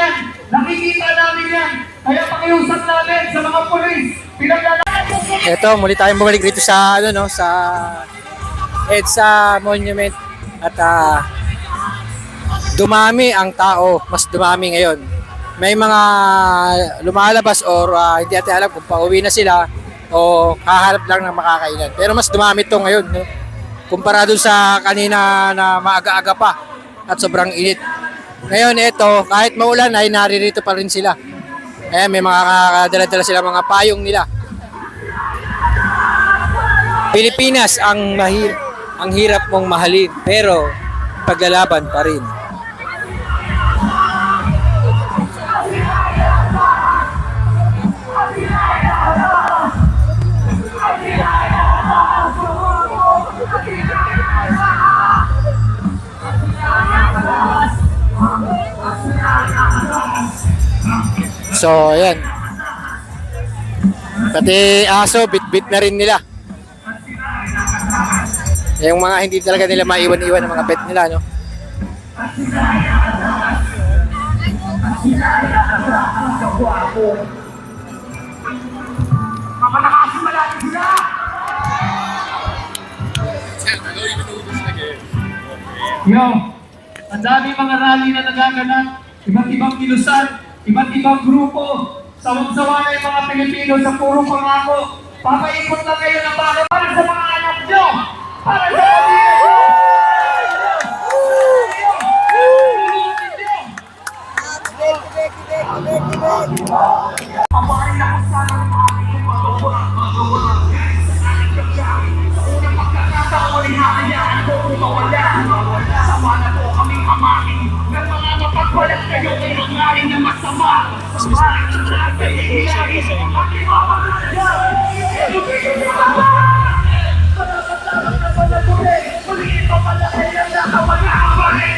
yan. Nakikita namin yan. Kaya pakiusap namin sa mga pulis. Ito, muli tayong bumalik dito sa ano no, sa EDSA Monument at dumami ang tao, mas dumami ngayon. May mga lumalabas or hindi natin alam kung pauwi na sila o haharap lang ng makakainan. Pero mas dumami ito ngayon, no? Kumpara dun sa kanina na maaga-aga pa at sobrang init. Ngayon ito, kahit maulan ay naririto pa rin sila. May mga dala-dala sila mga payong nila. Pilipinas ang hirap mong mahalin pero paglalaban pa rin. So, ayan. Pati aso, bit-bit na rin nila. Yung mga hindi talaga nila maiwan-iwan ng mga pet nila, no? Yo, ang dami mga rally na nagaganap, iba't ibang kilusan, iba't ibang grupo, sawang-sawa na yung mga Pilipino sa puro pangako. Papaikot lang kayo ng bago para sa mga anak nyo, para sa pamilya nyo. Paparin ako sana ng mga unang pagkakataon ay nakayaan ko kung mawala. Sama na po kaming amahin ng mga mapagbalat kayo ay nangaling na masama. Sumarin sa lahat ay iiyahin at imamagaya. Nakakatawa na palagurin, muli ito malaki ang nakawag-aawari.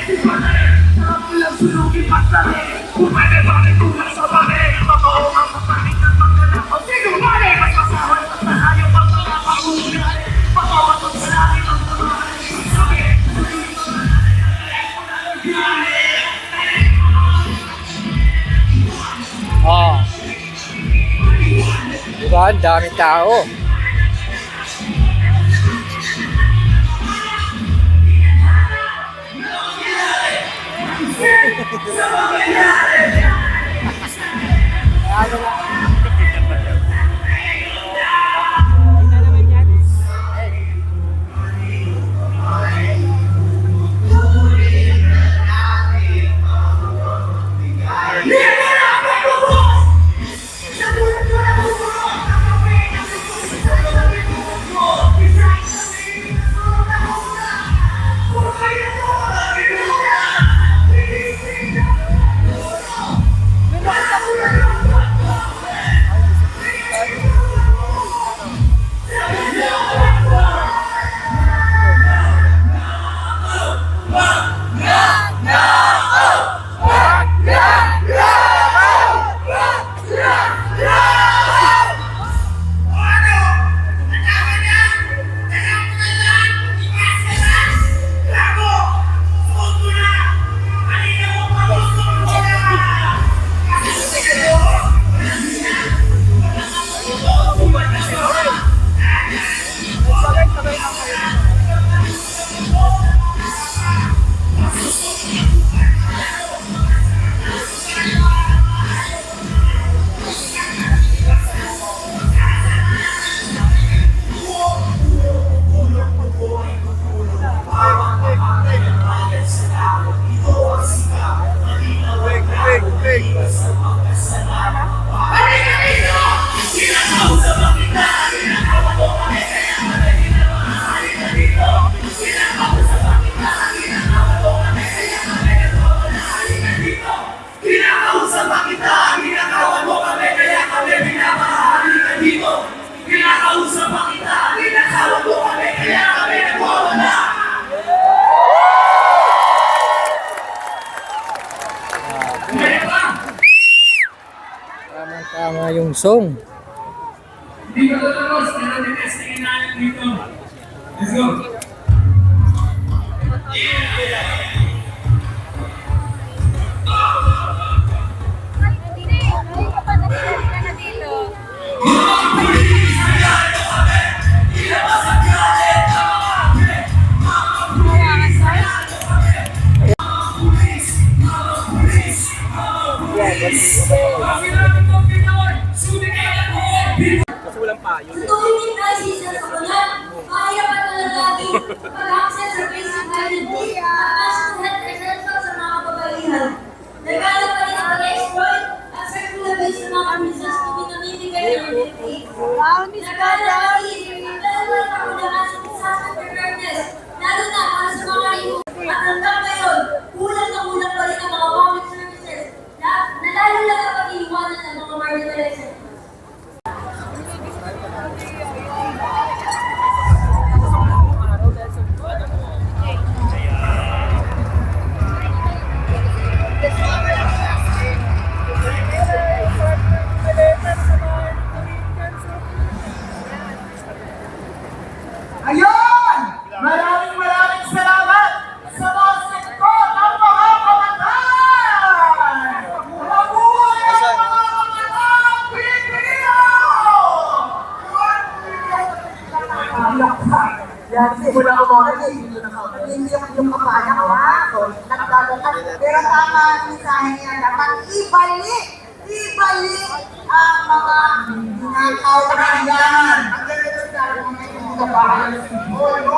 Sarap lang sunugin masari, kumane bakit kulang sa bari. Totoo ang kapalit ng magkanap o sinumali. Mas masahol at nahayop ang mga pangunay. Pagkawatong sa langit ang mga sabi. Diba? Ang daming tao. Tama yung song. Hindi ko tutulog, pero tinestingin natin dito. Let's go! Tutuloy crisis sa kabulan, mahirapan na lang lagi pag-access sa basic identity at health essentials sa mga kababaihan. Naghanap pa rin ang pag-exploit at circular base ng mga business na pinamimigay ng NFA. Naghanap pa rin ang dalawa ng kakulangan sa disaster preparedness, lalo na para sa mga remote. At hanggang ngayon, kulang na kulang pa rin ang mga public services na lalo lang ang pag-iiwanan ng mga marginalized sectors. Ayun! Maraming salamat sa mga sektor ng mga kabataan! Mabuhay ang mga kabataan Pilipino! Yan, simula ko mga hindi yung kapana ko ha. So, nagdadagat. Pero tama ang mensahe niya, dapat ibalik ang mga ninakaw na kailangan. Ang ganito sa mga kabataan ng Sibol.